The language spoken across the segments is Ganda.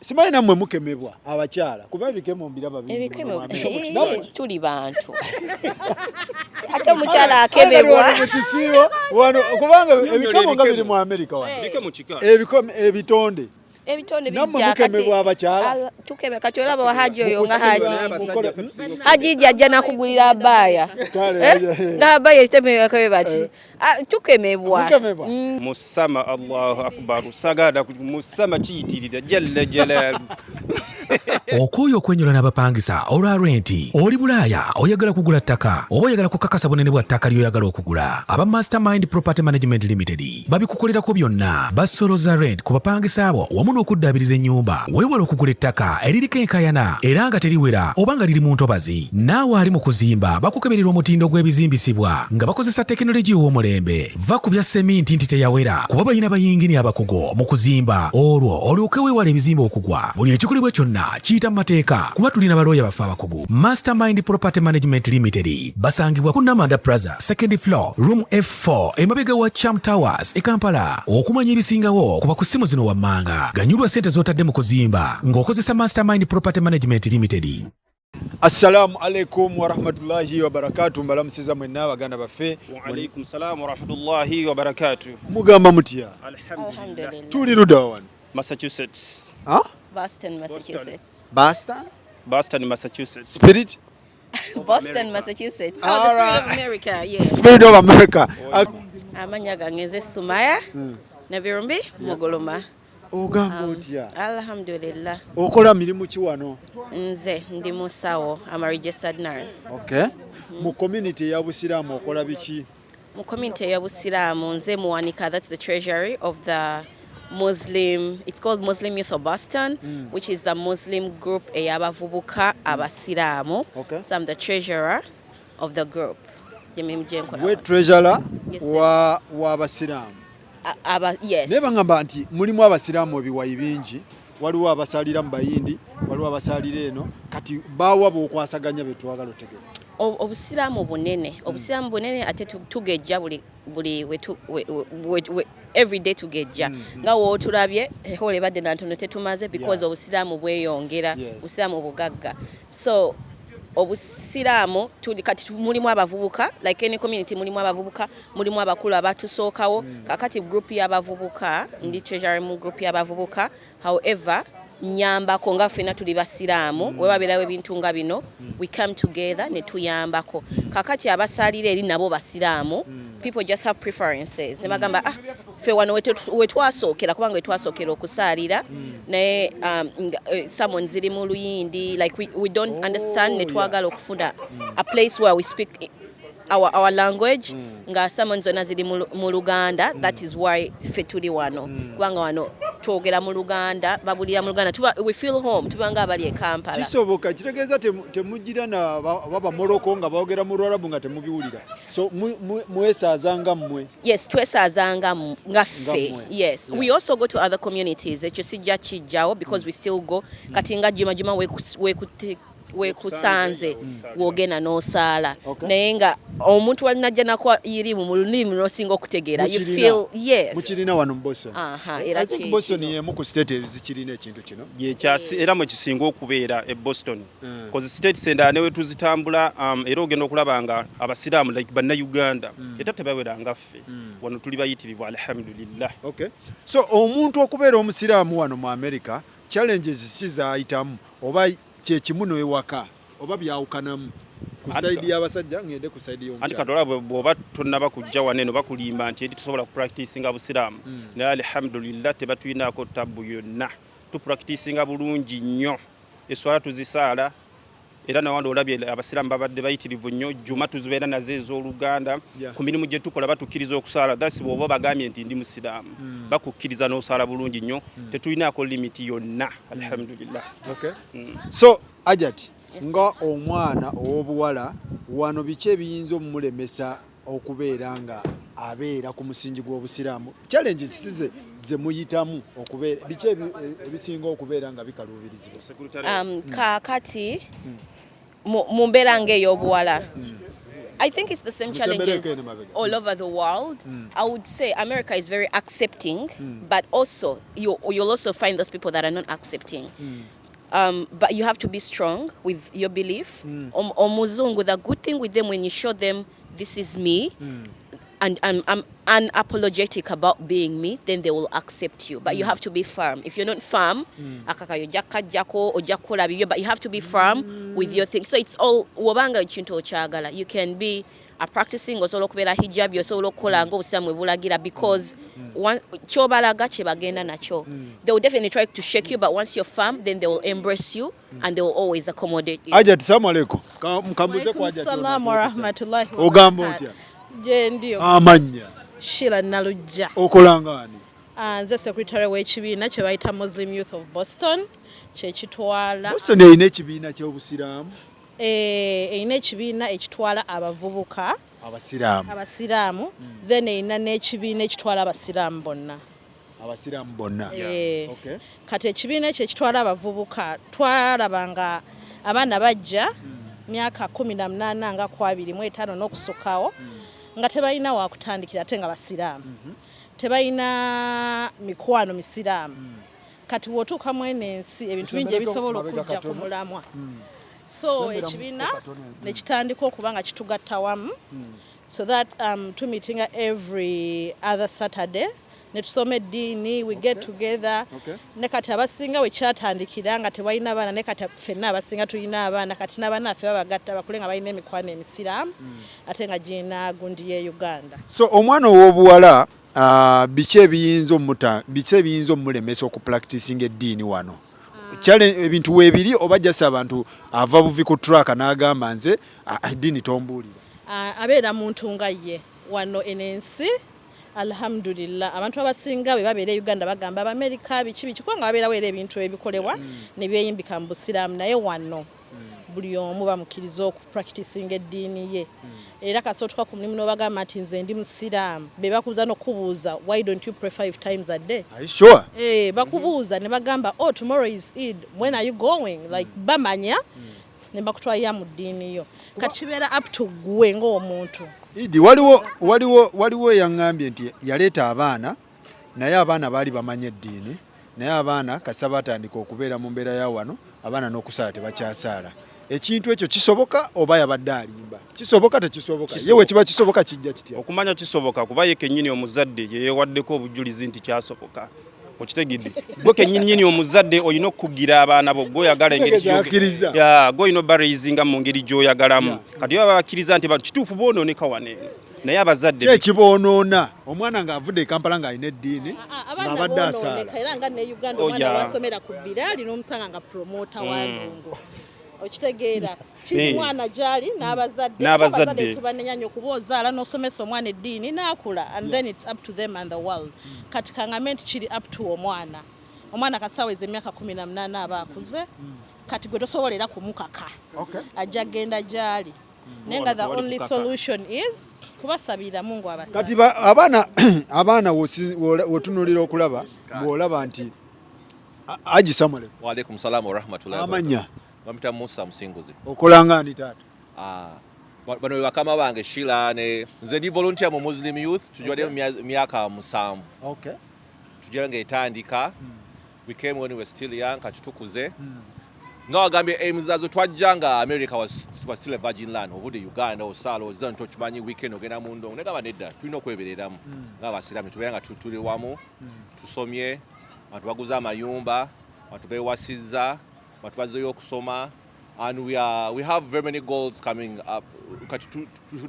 simanyi nammwe mukemebwa abakyala kuba ebikemo mbiraba ebikemo tuli bantu ate omukyala akemebwa wano kubanga ebikemo nga biri mu America wano ebikemo ebitonde bijja abakyala tukeme kati olaba wahaji oyo nga haji jajja nakugulira abaya nga abaya itemewe bati tukemebwa musama Allahu akbar sagada musama kiyitirira jalla jalal okoyo okwenyola n'abapangisa olwa renti oli Bulaaya oyagala kugula ttaka oba oyagala kukakasa bunene bwa ttaka ly'oyagala okugula aba Mastermind Property Management Limited babikukolerako byonna basoloza rent ku bapangisa abo wamu n'okuddaabiriza ennyumba weewala okugula ettaka eririko enkayana era nga teriwera oba nga liri mu ntobazi naawe ali mu kuzimba bakukeberera omutindo gw'ebizimbisibwa nga bakozesa tekinologiya ow'omulembe va ku bya seminti nti teyawera kuba balina bayingini abakugu mu kuzimba olwo olyoke weewala ebizimba okugwa buli ekikolebwa kyonna kiyita mu mateeka kuba tulina balooya bafe abakugu Mastermind Property Management Limited basangibwa ku Namanda Plaza second floor room F4 emabega wa Cham Towers e Kampala okumanya ebisingawo kuba ku ssimu zino wammanga ganyulwa ssente z'otadde mu kuzimba ng'okozesa Mastermind Property Management Limited. Assalamu alaikum wa rahmatullahi wa barakatuh mbalamusiza mwenna abaganda baffe wa alaikum salam wa rahmatullahi wa barakatuh mugamba mutya alhamdulillah tuli luda wano Massachusetts Boston Massachusetts Boston Massachusetts Spirit Boston Massachusetts the Spirit of America yes Spirit of America amanya gangeze Sumaya Nabirumbi Muguluma ogamba otya alhamdulillah okola mirimu ki wano nze ndi musawo I'm a registered nurse okay mu community ya Busiraamu okola biki mu community ya Busiraamu nze muwanika that's the treasury of the Muslim, it's called Muslim Youth of Boston, which is the Muslim group eyabavubuka abasiramu. Okay. So I'm the treasurer of the group. We treasurer wa abasiramu. Yes. Neba ngamba nti mulimu abasiramu ebiwayi bingi, waliwo abasalira mu bayindi, waliwo abasalira eno, kati bawa bokwasaganya betwagala otegera. Obusiramu bunene ate tugejja buli every day tugejja nga wo tulabye hole badde nantono tetumaze because obusiramu bweyongera obusiramu bugagga so obusiramu kati mulimu abavubuka like any community mulimu abavubuka mulimu abakulu abatusookawo kakati group y'abavubuka ndi treasury mu group y'abavubuka however nyambako nga fena tuli basiraamu we babirawe ebintu nga bino we come together ne tuyambako kakati abasalira eri nabo basiraamu people just have preferences ne bagamba fe wano wetwasookera kubanga wetwasookera okusalira naye someone ziri mu luyindi like we don't understand ne twagala okufuna a place where we speak our language nga someone zona ziri mu Luganda that is why fe tuli wano kubanga wano twogera mu Luganda babulira mu Luganda we feel home tubanga abali e Kampala kisoboka kitegeeza temugira na baba Morocco nga baogera mu Lwarabu nga temubiwulira so mwesazanga mmwe yes twesazanga nga ffe yes we also go to other communities ekyo sijja kijjawo because we still go kati nga juma wekusanze wogena n'osaala naye nga omuntu walinajja nako iri mu lulimi n'osinga okutegeera you feel yes mukirina wano mu Boston era Boston yemu ku state ezikirina ekintu kino era mwe kisinga okubeera e Boston cause state senda ne wetuzitambula era ogenda okulaba nga abasiraamu like bannayuganda era tebawera nga ffe wano tuli bayitirivu alhamdulillah okay so omuntu okubeera omusiraamu wano mu America challenges sizayitamu oba kyekimuno ewaka oba byawukanamu ku side y'abasajja ngende ku side y'omukyala anti katola bwoba tonnaba kujja waneno bakulimba nti eti tusobola kupracticinga busiraamu naye alhamdulillah tebatuyinako tabu yonna tupracticinga bulungi nnyo eswala tuzisaala era nawandi olabye abasiraamu babadde bayitirivu nnyo juma tuzibeera nazo ez'Oluganda ku mirimu gye tukola batukkiriza okusaala thats bw'oba bagambye nti ndi musiraamu bakukkiriza n'osaala bulungi nnyo tetulinaako limiti yonna alhamdulillah okay so Ajati nga omwana ow'obuwala wano biki ebiyinza omumulemesa okubeera nga abeera ku musingi gw'obusiraamu challenges ze muyitamu okubeera biki ebisinga okubeera nga bikaluubirizibwa kakati mu mbeera ng'ey'obuwala I think it's the same challenges all over the world. I would say America is very accepting, but also you'll also find those people that are not accepting. But you have to be strong with your belief. Omuzungu, the good thing with them, when you show them this is me, and I'm unapologetic about being me, then they will accept you. But you have to be firm. If you're not firm, but you have to be firm with your thing. So it's all wabanga chinto chagala. You can be a practicing osobola okubeera hijab osobola okukola nga obusiiramu bwe bulagira because kyobalaga kye bagenda nakyo. They will definitely try to shake you, but once you're firm, then they will embrace you and they will always accommodate you. Ajat, salamu alaikum. Mkambuze kwa Ajat. Assalamu warahmatullahi wabarakatuh. Ogamba otya? Je ndio. Amanya. Sheila Nalujja. Okolangani. Nze secretary w'ekibiina kye bayita Muslim Youth of Boston. Kye kitwala. Boston erina ekibiina ky'obusiraamu. Erina ekibiina ekitwala abavubuka. Abasiraamu. Then erina n'ekibiina ekitwala abasiraamu bonna. Abasiraamu bonna. Okay. Kati ekibiina ekyo ekitwala abavubuka twalabanga abaana bajja myaka 18 nga 25 n'okusukkawo nga tebalina wa kutandikira ate nga basiraamu. Tebalina mikwano misiraamu. Kati bw'otuuka mu eno ensi ebintu bingi ebisobola okujja ku mulamwa. So ekibiina ne kitandika okuba nga kitugatta wamu so that tumeetinga every other Saturday ne tusoma eddiini, we get together. Ne kati abasinga we kyatandikira nga tebalina baana, ne kati ffenna abasinga tulina abaana, kati n'abannaffe babagatta bakule nga balina emikwano emisiraamu ate nga girina gundi ye Uganda. So omwana ow'obuwala biki ebiyinza omulemesa okupracticinga eddiini wano? Kyale ebintu weebiri oba jasa abantu ava buvi ku track n'agamba nze eddiini tombuulira? Abeera muntu nga ye wano enensi. Alhamdulillah abantu abasinga bwe babeera Uganda bagamba Abamerika biki kubanga babeerawo era ebintu ebikolebwa ne byeyimbika mu busiraamu, naye wano buli omu bamukkiriza okupracticinga eddiini ye. Era kasootuka ku mulimu n'obagamba nti nze ndi musiraamu, be bakubuuza n'okubuuza why don't you pray 5 times a day? Are you sure? Bakubuuza ne bagamba oh tomorrow is Eid, when are you going? Like bamanya ne bakutwalira mu ddiini yo. Kati kibeera up to gwe ng'omuntu. Idi waliwo yangambye nti yaleeta abaana naye abaana baali bamanya eddiini, naye abaana kasa batandika okubeera mu mbeera ya wano abaana n'okusala tebakyasaala. Ekintu ekyo kisoboka oba yabadde alimba? Kisoboka tekisoboka? Yewe kiba kisoboka kijja kitya? Okumanya kisoboka kuba ye kennyini omuzadde ye yewaddeko obujulizi nti kyasoboka. Okitegedde gwe kennyini omuzadde olina okugira abaana bo goyagala engeri goyina baraisinga mu ngeri gy'oyagalamu. Kati baba bakkiriza nti kituufu boonooneka wane naye abazadde kyekiboonoona omwana ng'avudde e Kampala ng'alina eddiini ng'abadde asaala. Era nga ne Uganda omwana wasomera ku Biraali n'omusanga nga promota wa Ndongo. Okitegeera kiri mwana gyali n'abazadde tubanenya nnyo kuba ozaala n'osomesa omwana eddiini n'akula and then it's up to them and the world. Kati kaŋŋamye nti kiri up to omwana kasaweza emyaka 18 aba akuze kati gwe tosobola era kumukaka ajja agenda gyali. Naye nga the only solution is kubasabira Mungu abasabira. Kati abaana wotunulira okulaba bw'olaba nti Haji Samuel. Wa alaikum salaam wa rahmatullahi. Amanya bamita Musa Musinguzi. Okolanga ni taata? Bano bakama bange Sheila ne nze ndi volunteer mu Muslim Youth tujwade myaka 7. Okay. Tujyange etandika. We came when we were still young katutukuze. Nga wagambye emizazo twajjanga America was still a virgin land. Ovude Uganda osalo ozanto kimanyi weekend ogenda mu ndongo. Negaba nedda tulina okwebereramu nga abasiraamu tubeera nga tuli wamu tusomye abantu baguza amayumba abantu bewasizza abantu bazzeyo okusoma and we have very many goals coming up.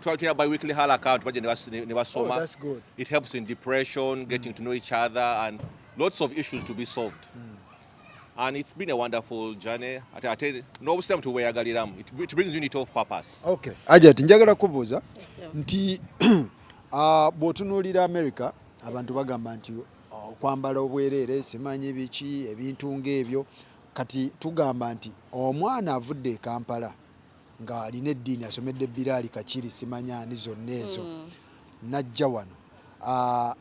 Try to buy weekly hal account baje ne basoma. Oh, that's good. It helps in depression, getting to know each other and lots of issues to be solved. And it's been a wonderful journey. No system to weyagaliramu. It brings unity of purpose. Okay. Ajat njagala kubuuza nti bw'otunuulira America abantu bagamba nti okwambala obwereere simanyi biki ebintu ng'ebyo. Kati tugamba nti omwana avudde e Kampala nga alina eddiini asomedde Biraali Kakiri simanyani zonna ezo najja wano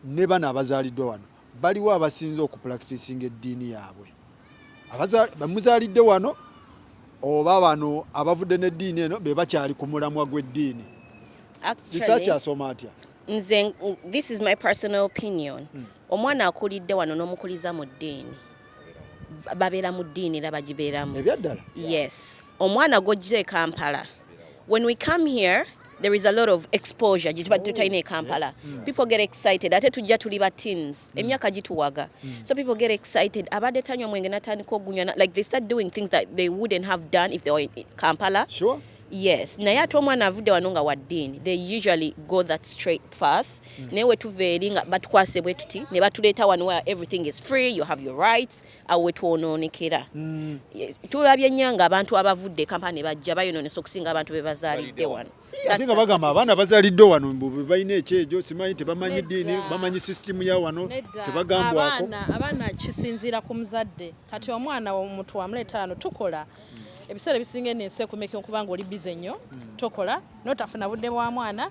ne bana abazaaliddwa wano baliwo abasinze okupracticinga eddiini yaabwe bamuzaalidde wano oba bano abavudde n'eddiini eno be bakyali ku mulamwa gw'eddiini research asoma atya nze this is my personal opinion omwana akulidde wano n'omukuliza mu ddiini babeera mu ddiini era bagibeeramu ebyaddala yes omwana gojje Kampala when we come here there is a lot of exposure tutayina e Kampala people get excited ate tujja tuli ba teens emyaka gituwaga so people get excited abadde tanywa mwenge natandika ogunywa like they start doing things that they wouldn't have done if they were in Kampala sure yes naye ate omwana avudde wano nga wa ddiini they usually go that straight path naye wetuva eri nga batukwase bwe tuti ne batuleeta wano where everything is free you have your rights awo wetwonoonekera tulabye nnyo nga abantu abavudde Kampala ne bajja bayonoonesa okusinga abantu be bazaalidde wano ate nga bagamba abaana bazaalidde wano balina ekyejo simanyi tebamanyi ddiini bamanyi sisitimu ya wano tebagambwako abaana kisinziira ku muzadde kati omwana omuntu wamuleeta wano tukola ebiseera bisinga enensi ekumeka okubanga oli bize nnyo tokola n'otafuna budde bwa mwana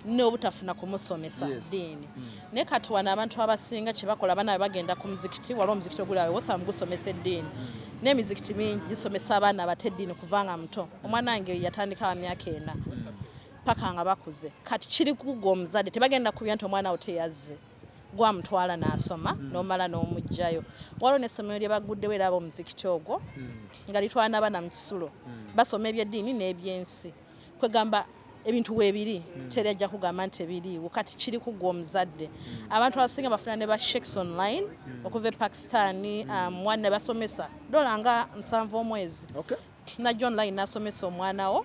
n'obutafuna kumusomesa ddiini naye kati wano abantu abasinga kye bakola abaana bagenda ku muzikiti waliwo omuzikiti oguli awo wothamu gusomesa eddiini n'emizikiti mingi gisomesa abaana abato eddiini kuva nga muto omwana wange yatandika wa myaka 4 paka nga bakuze kati kiri kugwa omuzadde tebagenda kubya nti omwana wo teyazze gwamutwala n'asoma n'omala n'omugjayo waliwo n'essomero lye baguddewo era ab'omuzikiti ogwo nga litwala abaana mu kisulo basoma ebyeddiini n'ebyensi kwegamba ebintu weebiri teri ajja kugamba nti ebiriiwo kati kiri kugwa omuzadde abantu abasinga bafuna ne ba sheikhs online okuva e Pakistan mwana basomesa dola nga 7 omwezi najja online n'asomesa omwana wo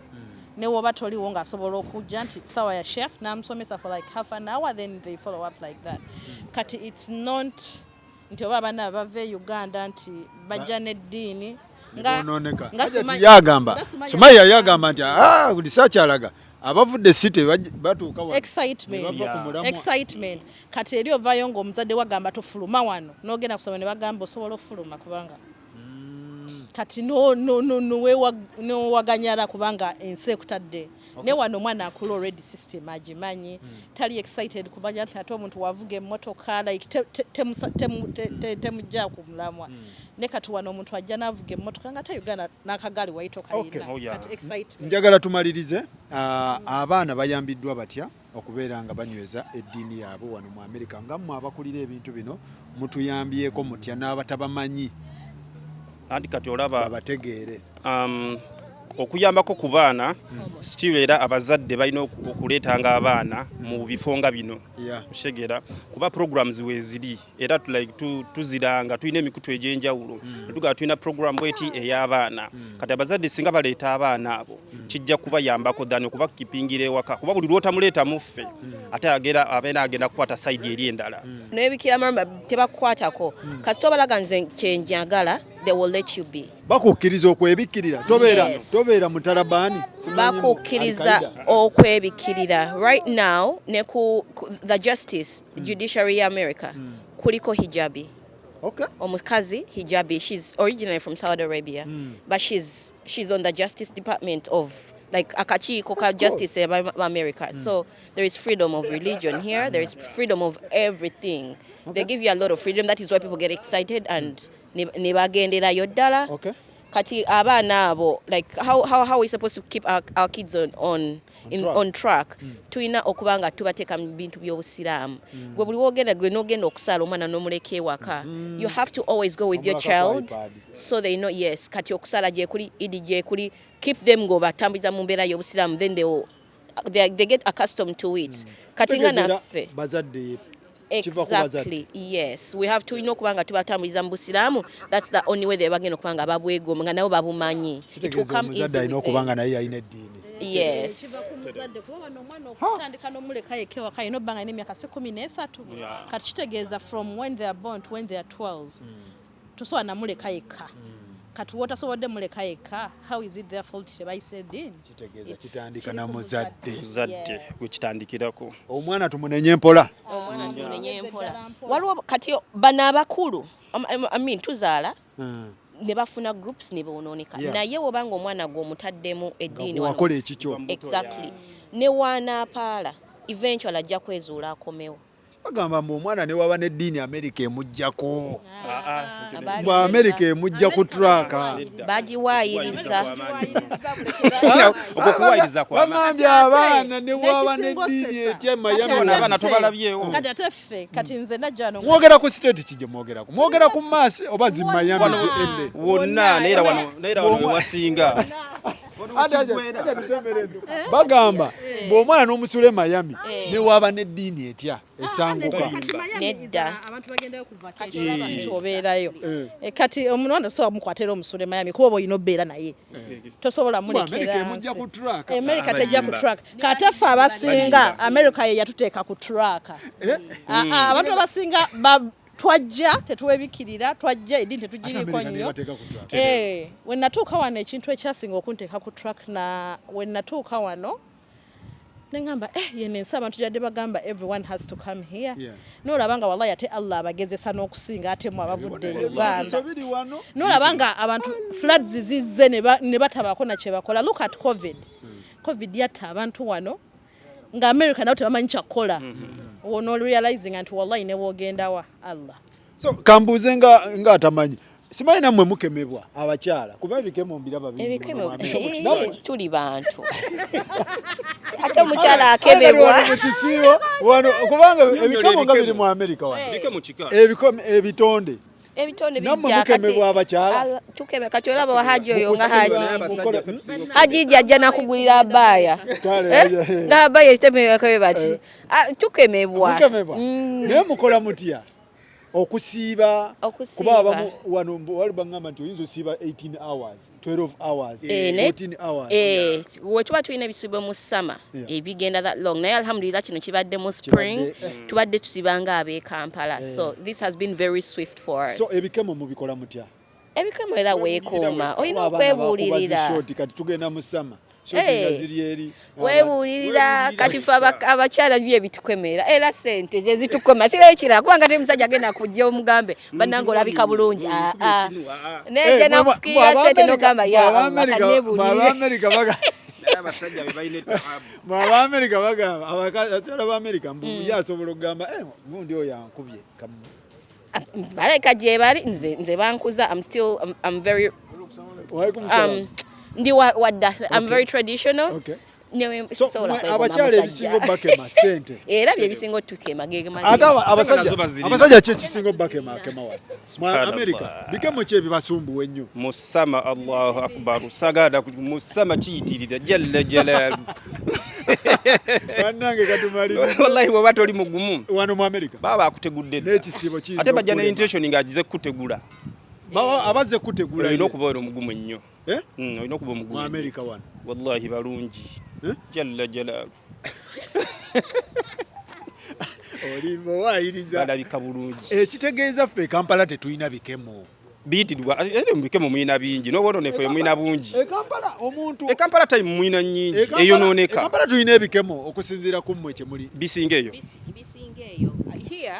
ne woba toliwo ng'asobola okujja nti sawa ya sheikh n'amusomesa for like half an hour then they follow up like that kati it's not nti oba abaana bave Uganda nti bajja n'eddiini yagamba Sumaya yagamba nti research alaga abavudde city batuuka wano excitement kati eri ovaayo ng'omuzadde wagamba tofuluma wano n'ogenda kusoma ne bagamba osobola okufuluma kubanga kati nowaganyala kubanga ensi ekutadde ne wano omwana akula already system agimanyi tali excited kubanya nti ate omuntu wavuga emmotoka like temujja ku mulamwa ne kati wano omuntu ajja n'avuga emmotoka nga te Uganda n'akagaali wayito kayina kati excitement njagala tumalirize abaana bayambiddwa batya okubeera nga banyweza eddiini yaabwe wano mu Amerika nga mmwe abakulira ebintu bino mutuyambyeko mutya n'abatabamanyi anti kati olaba bategeere okuyambako ku baana still era abazadde balina okuleetanga abaana mu bifo nga bino kushegera kuba programs weziri era tuziranga tulina emikutu egyenjawulo tugaa tulina program bweti ey'abaana kati abazadde singa baleeta abaana abo kijja kubayambako ddani okubakipingira ewaka kuba buli lwotamuleeta muffe ate abeera agenda kukwata sayidi eri endala n'ebikira mama tebakukwatako kasita obalaga nze kyenjagala they will let you be bakukkiriza okwebikkirira tobeera mutalabani bakukkiriza okwebikkirira right now ne ku the justice judiciary ya America kuliko hijabi omukazi hijabi she's originally from Saudi Arabia but she's on the justice department of like akakiiko ka justice of America so there is freedom of religion here there is freedom of everything they give you a lot of freedom that is why people get excited and ne bagenderayo ddala kati abaana abo like how we supposed to keep our kids on track tulina okuba nga tubateeka mu bintu by'obusiraamu gwe buli wogenda gwe n'ogenda okusala omwana n'omuleka ewaka you have to always go with your child so they know yes kati okusala gye kuli idi gye kuli keep them ng'obatambuliza mu mbeera y'obusiraamu then they get accustomed to it kati nga naffe bazadde exactly yes we have to okubanga tubatambuliza mu busiraamu that's the only way they bagenda okubanga babwegomba nga nabo babumanyi it will come easy okubanga naye yalina eddiini yes okutandika n'omuleka yekewa kayina obbanga n'emyaka 13 kati kitegeeza from when they are born to when they are 12 tosobola namuleka yekka kati wotasobodde muleka yekka how is it their fault tebayise eddiini kitegeeza kitandika na muzadde gwe kitandikirako omwana tumunenye mpola waliwo kati bano abakulu tuzaala ne bafuna groups ne bonooneka naye wobanga omwana gw'omutaddemu eddiini wakola ekikyo exactly ne waanaapaala eventually ajja kwezuula akomewo bagamba mbu omwana ne waba ne Diini America emujjako Ba America emujja ku traka bagiwaayiriza okukuwayiriza kwa bagambye abaana ne waba ne Diini etya Miami abaana tobalabyewo kati ate ffe kati nze najjano mwogera ku state kijje mwogera ku maasi oba zi Miami ende wonna neera wano we wasinga bagamba bw'omwana n'omusula e Miami ne waba ne Diini etya esanguka nedda abantu bagendayo ku vacation obeerayo kati omuntu so amukwatira omusula e Miami kuba oyina obeera naye tosobola mulekera America tejja ku track kati ffe abasinga America ye yatuteeka ku track abantu abasinga twajja tetuwebikirira twajja Ediini tetugiriko nnyo we natuuka wano ekintu ekyasinga okunteeka ku track na we natuuka wano nengamba yene ensi abantu gyadde bagamba everyone has to come here n'olaba nga wallahi ate Allah abagezesa n'okusinga ate mu abavudde Uganda n'olaba nga abantu floods zizze ne batabako na kye bakola look at covid yatta abantu wano nga America nawo tebamanyi kyakola wono realizing anti wallahi ne wogendawa Allah so kambuze nga atamanyi simanyi nammwe mukemebwa abakyala kuba ebikemo mbiraba ebikemo tuli bantu ate omukyala akemebwa wano kubanga ebikemo nga biri mu America wano ebitonde bijja mukemebwa abakyala tukeme kati olaba wa haji oyo nga haji jajja nakugulira abaya nga abaya itemeyakabe bati tukemebwa naye mukola mutya okusiiba kuba abamu wano wali bangamba nti oyinza osiiba 18 hours 12 hours 14 hours wetuba tulina ebisiibo mu summer ebigenda that long naye alhamdulillah kino kibadde mu spring tubadde tusibanga ab'e Kampala so this has been very swift for us so ebikemo mubikola mutya ebikemo era weekuuma olina okwebuulirira kati tugenda mu summer webuulirira kati fe abakyala bye bitukemera era sente ze zitukoma sirayo kirala kubanga te musajja agenda kujja omugambe bannange olabika bulungi neje nakufukirira sente nogamba Abaamerika bagamba abakyala b'Amerika mbu yasobola okugamba gundi oyo ankubye baleka gye bali nze bankuza I'm very ndi wadda I'm very traditional abakyala ebisinga bakema sente era bye bisinga tukema ate abasajja kye kisinga bakema mu America bikemo kye bibasumbuwa ennyo musama Allahu akbar sagada musama kiyitirira jalla jalal bannange katumali wallahi bwe batoli mugumu wano mu America baba akutegudde n'ekisibo kiri ate bajja ne intention ngagize kutegula abaze kutegula olina okuba omugumu ennyo olina okuba omugumu mu America wano wallahi balungi jalla jalal olimbo waayiriza balabika bulungi ekitegeeza ffe Kampala tetulina bikemo biyitirwa era mubikemo muyina bingi n'obona nefe muyina bungi Kampala omuntu Kampala time muyina nyingi eyonooneka Kampala tulina ebikemo okusinziira ku mmwe kye muli bisinga eyo here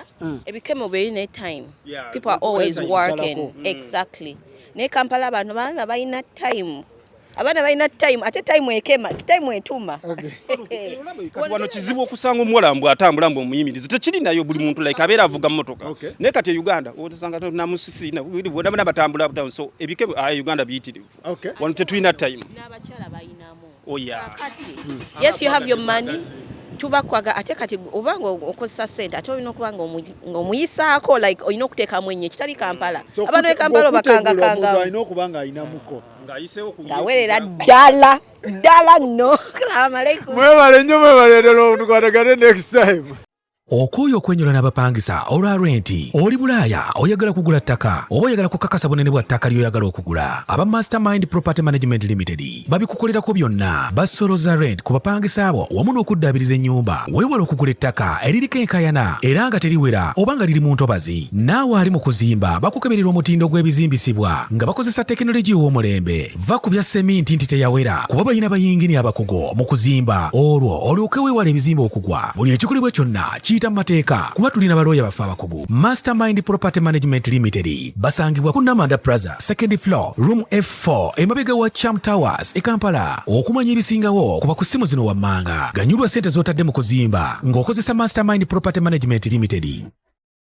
ebikemo beyina time people are always working exactly ne Kampala abantu banga bayina time abana bayina time ate time etuma wano kizibu okusanga omuwala mbw atambula mbw omuyimiriza tekiri nayo buli muntu like abeera avuga mmotoka naye kati Uganda otosanga namusisina bona batambula so ebikemo Uganda biyitirivu wano tetulina time n'abakyala bayinamu kati yes you have your money tubakwaga ate kati obanga okozesa sente ate olina okuba nga omuyisaako like olina okuteekamu ennyo ekitali Kampala abantu e Kampala bakangakanga alina okuba nga ayinamuko ngaweerera ddala nno salamualaikum mwebale nnyo mwebaleetera tukwatagane next time okooyo okwenyola n'abapangisa olwa renti oli Bulaaya oyagala kugula ttaka oba oyagala kukakasa bunene bwa ttaka ly'oyagala okugula aba Mastermind Property Management Limited babikukolerako byonna basoloza rent ku bapangisa abo wamu n'okuddaabiriza ennyumba weewala okugula ettaka eririko enkayana era nga teriwera oba nga liri mu ntobazi naawe ali mu kuzimba bakukeberera omutindo gw'ebizimbisibwa nga bakozesa tekinologiya ow'omulembe va ku bya seminti nti teyawera kuba balina bayingini abakugu mu kuzimba olwo olyoke weewala ebizimba okugwa buli ekikolebwa kyonna tuyita mu mateeka kuba tulina balooya baffe abakugu. Mastermind Property Management Limited basangibwa ku Namanda Plaza, 2nd floor, room F4, emabega wa Cham Towers, e Kampala. Okumanya ebisingawo kuba ku ssimu zino wammanga. Ganyulwa ssente z'otadde mu kuzimba ng'okozesa Mastermind Property Management Limited.